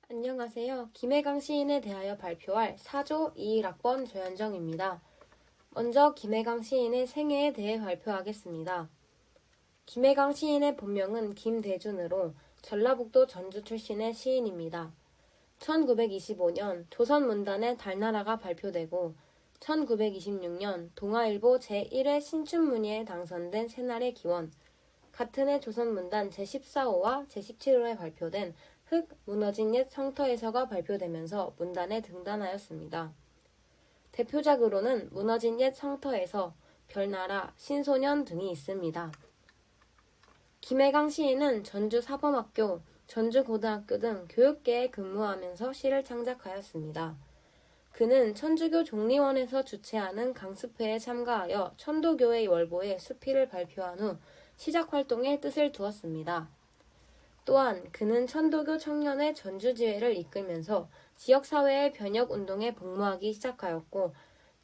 안녕하세요. 김혜강 시인에 대하여 발표할 사조 21학번 조현정입니다. 먼저 김혜강 시인의 생애에 대해 발표하겠습니다. 김혜강 시인의 본명은 김대준으로 전라북도 전주 출신의 시인입니다. 1925년 조선문단의 달나라가 발표되고 1926년 동아일보 제1회 신춘문예에 당선된 새날의 기원, 같은 해 조선문단 제14호와 제17호에 발표된 흙 무너진 옛 성터에서가 발표되면서 문단에 등단하였습니다. 대표작으로는 무너진 옛 성터에서, 별나라, 신소년 등이 있습니다. 김혜강 시인은 전주 사범학교, 전주고등학교 등 교육계에 근무하면서 시를 창작하였습니다. 그는 천주교 종리원에서 주최하는 강습회에 참가하여 천도교의 월보에 수필을 발표한 후 시작 활동에 뜻을 두었습니다. 또한 그는 천도교 청년의 전주지회를 이끌면서 지역사회의 변혁운동에 복무하기 시작하였고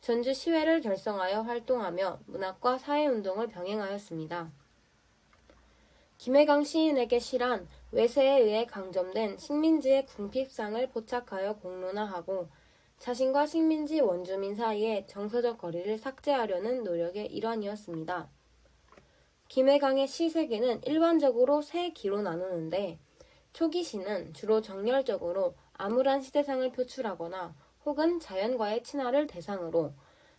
전주시회를 결성하여 활동하며 문학과 사회운동을 병행하였습니다. 김혜강 시인에게 시란 외세에 의해 강점된 식민지의 궁핍상을 포착하여 공론화하고 자신과 식민지 원주민 사이의 정서적 거리를 삭제하려는 노력의 일환이었습니다. 김혜강의 시 세계는 일반적으로 세 기로 나누는데 초기 시는 주로 정열적으로 암울한 시대상을 표출하거나 혹은 자연과의 친화를 대상으로,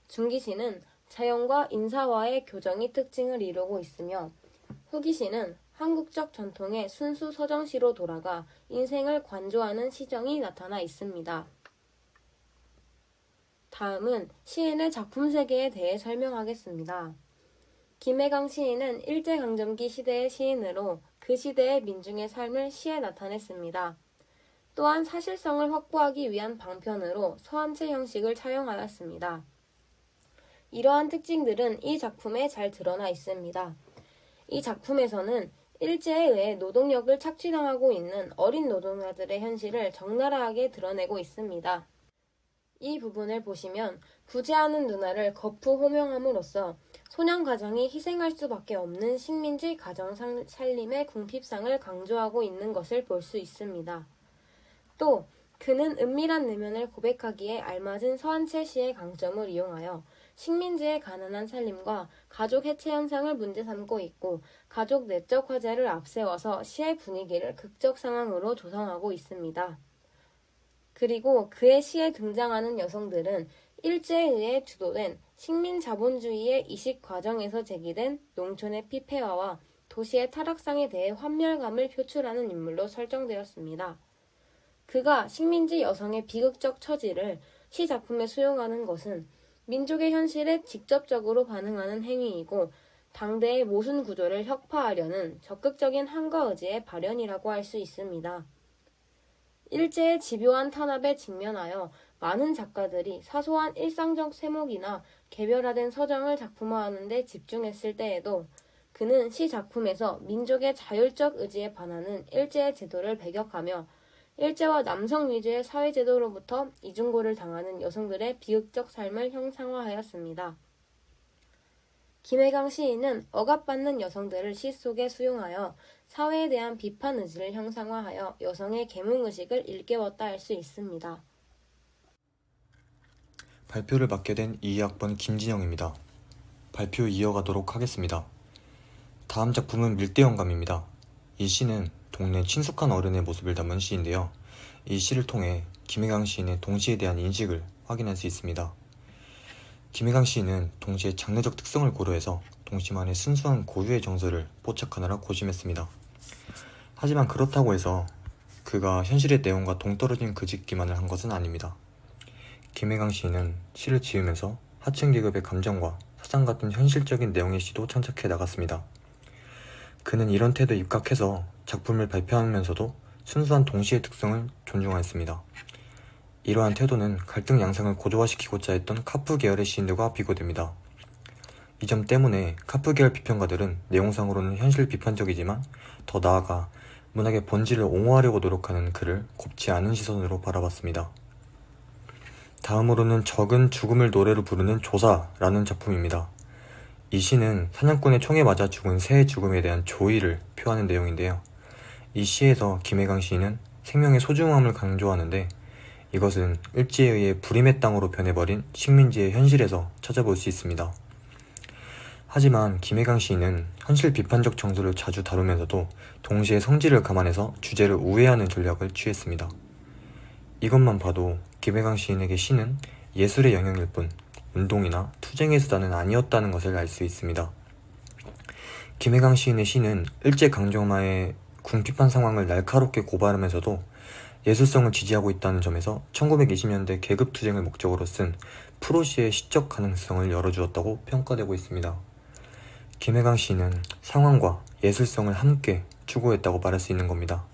중기 시는 자연과 인사와의 교정이 특징을 이루고 있으며 후기 시는 한국적 전통의 순수 서정시로 돌아가 인생을 관조하는 시정이 나타나 있습니다. 다음은 시인의 작품 세계에 대해 설명하겠습니다. 김혜강 시인은 일제강점기 시대의 시인으로 그 시대의 민중의 삶을 시에 나타냈습니다. 또한 사실성을 확보하기 위한 방편으로 서한체 형식을 차용하였습니다. 이러한 특징들은 이 작품에 잘 드러나 있습니다. 이 작품에서는 일제에 의해 노동력을 착취당하고 있는 어린 노동자들의 현실을 적나라하게 드러내고 있습니다. 이 부분을 보시면 구제하는 누나를 거푸 호명함으로써 소년 가정이 희생할 수밖에 없는 식민지 가정 살림의 궁핍상을 강조하고 있는 것을 볼 수 있습니다. 또 그는 은밀한 내면을 고백하기에 알맞은 서한체 시의 강점을 이용하여 식민지의 가난한 살림과 가족 해체 현상을 문제 삼고 있고 가족 내적 화제를 앞세워서 시의 분위기를 극적 상황으로 조성하고 있습니다. 그리고 그의 시에 등장하는 여성들은 일제에 의해 주도된 식민 자본주의의 이식 과정에서 제기된 농촌의 피폐화와 도시의 타락상에 대해 환멸감을 표출하는 인물로 설정되었습니다. 그가 식민지 여성의 비극적 처지를 시 작품에 수용하는 것은 민족의 현실에 직접적으로 반응하는 행위이고 당대의 모순 구조를 혁파하려는 적극적인 한거 의지의 발현이라고 할 수 있습니다. 일제의 집요한 탄압에 직면하여 많은 작가들이 사소한 일상적 세목이나 개별화된 서정을 작품화하는 데 집중했을 때에도 그는 시 작품에서 민족의 자율적 의지에 반하는 일제의 제도를 배격하며 일제와 남성 위주의 사회제도로부터 이중고를 당하는 여성들의 비극적 삶을 형상화하였습니다. 김혜강 시인은 억압받는 여성들을 시 속에 수용하여 사회에 대한 비판 의지를 형상화하여 여성의 계몽의식을 일깨웠다 할 수 있습니다. 발표를 맡게 된 22학번 김진영입니다. 발표 이어가도록 하겠습니다. 다음 작품은 밀대영감입니다. 이 시는 동네 친숙한 어른의 모습을 담은 시인데요. 이 시를 통해 김혜강 시인의 동시에 대한 인식을 확인할 수 있습니다. 김혜강 시인은 동시에 장르적 특성을 고려해서 동시만의 순수한 고유의 정서를 포착하느라 고심했습니다. 하지만 그렇다고 해서 그가 현실의 내용과 동떨어진 그짓기만을 한 것은 아닙니다. 김혜강 시인은 시를 지으면서 하층 계급의 감정과 사상 같은 현실적인 내용의 시도 창작해 나갔습니다. 그는 이런 태도에 입각해서 작품을 발표하면서도 순수한 동시의 특성을 존중하였습니다. 이러한 태도는 갈등 양상을 고조화시키고자 했던 카프 계열의 시인들과 비교됩니다. 이 점 때문에 카프 계열 비평가들은 내용상으로는 현실 비판적이지만 더 나아가 문학의 본질을 옹호하려고 노력하는 그를 곱지 않은 시선으로 바라봤습니다. 다음으로는 적은 죽음을 노래로 부르는 조사라는 작품입니다. 이 시는 사냥꾼의 총에 맞아 죽은 새의 죽음에 대한 조의를 표하는 내용인데요. 이 시에서 김혜강 시인은 생명의 소중함을 강조하는데 이것은 일제에 의해 불임의 땅으로 변해버린 식민지의 현실에서 찾아볼 수 있습니다. 하지만 김해강 시인은 현실 비판적 정서를 자주 다루면서도 동시에 성질을 감안해서 주제를 우회하는 전략을 취했습니다. 이것만 봐도 김해강 시인에게 시는 예술의 영역일 뿐 운동이나 투쟁의 수단은 아니었다는 것을 알 수 있습니다. 김해강 시인의 시는 일제강점하의 궁핍한 상황을 날카롭게 고발하면서도 예술성을 지지하고 있다는 점에서 1920년대 계급투쟁을 목적으로 쓴 프로시의 시적 가능성을 열어주었다고 평가되고 있습니다. 김해강 시인은 상황과 예술성을 함께 추구했다고 말할 수 있는 겁니다.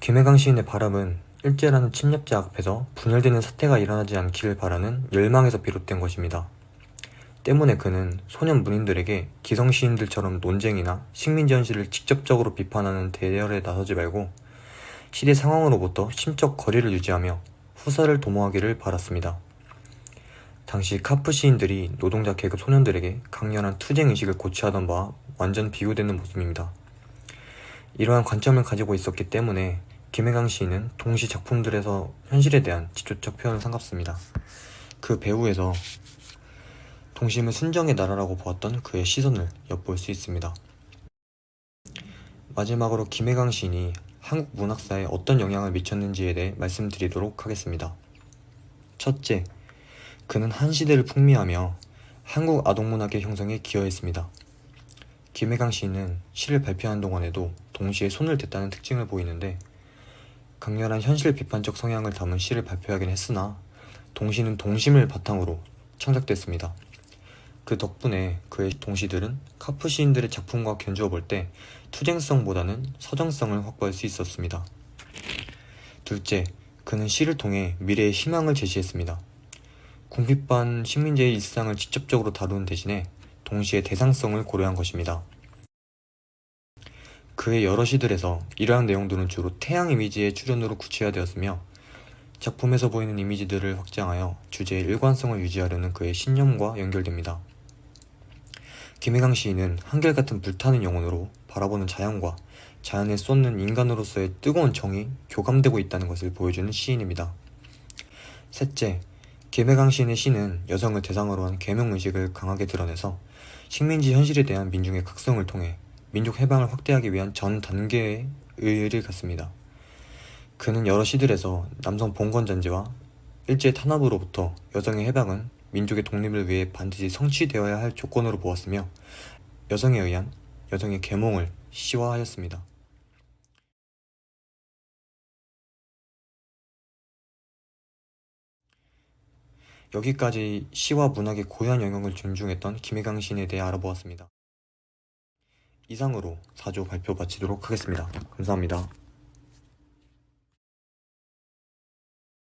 김해강 시인의 바람은 일제라는 침략자 앞에서 분열되는 사태가 일어나지 않기를 바라는 열망에서 비롯된 것입니다. 때문에 그는 소년 문인들에게 기성 시인들처럼 논쟁이나 식민지 현실을 직접적으로 비판하는 대열에 나서지 말고 시대 상황으로부터 심적 거리를 유지하며 후사를 도모하기를 바랐습니다. 당시 카프 시인들이 노동자 계급 소년들에게 강렬한 투쟁의식을 고취하던 바와 완전 비교되는 모습입니다. 이러한 관점을 가지고 있었기 때문에 김해강 시인은 동시 작품들에서 현실에 대한 직접적 표현을 삼갔습니다. 그 배후에서 동심을 순정의 나라라고 보았던 그의 시선을 엿볼 수 있습니다. 마지막으로 김해강 시인이 한국 문학사에 어떤 영향을 미쳤는지에 대해 말씀드리도록 하겠습니다. 첫째, 그는 한 시대를 풍미하며 한국 아동문학의 형성에 기여했습니다. 김해강 시인은 시를 발표한 동안에도 동시에 손을 댔다는 특징을 보이는데 강렬한 현실 비판적 성향을 담은 시를 발표하긴 했으나 동시는 동심을 바탕으로 창작됐습니다. 그 덕분에 그의 동시들은 카프 시인들의 작품과 견주어 볼 때 투쟁성보다는 서정성을 확보할 수 있었습니다. 둘째, 그는 시를 통해 미래의 희망을 제시했습니다. 궁핍한 식민지의 일상을 직접적으로 다루는 대신에 동시에 대상성을 고려한 것입니다. 그의 여러 시들에서 이러한 내용들은 주로 태양 이미지의 출현으로 구체화되었으며 작품에서 보이는 이미지들을 확장하여 주제의 일관성을 유지하려는 그의 신념과 연결됩니다. 김해강 시인은 한결같은 불타는 영혼으로 바라보는 자연과 자연에 쏟는 인간으로서의 뜨거운 정이 교감되고 있다는 것을 보여주는 시인입니다. 셋째, 김해강 시인의 시는 여성을 대상으로 한 계명의식을 강하게 드러내서 식민지 현실에 대한 민중의 각성을 통해 민족 해방을 확대하기 위한 전 단계의 의의를 갖습니다. 그는 여러 시들에서 남성 봉건잔재와 일제 탄압으로부터 여성의 해방은 민족의 독립을 위해 반드시 성취되어야 할 조건으로 보았으며 여성에 의한 여성의 계몽을 시화하였습니다. 여기까지 시와 문학의 고유한 영역을 존중했던 김해강 시인에 대해 알아보았습니다. 이상으로 4조 발표 마치도록 하겠습니다. 감사합니다.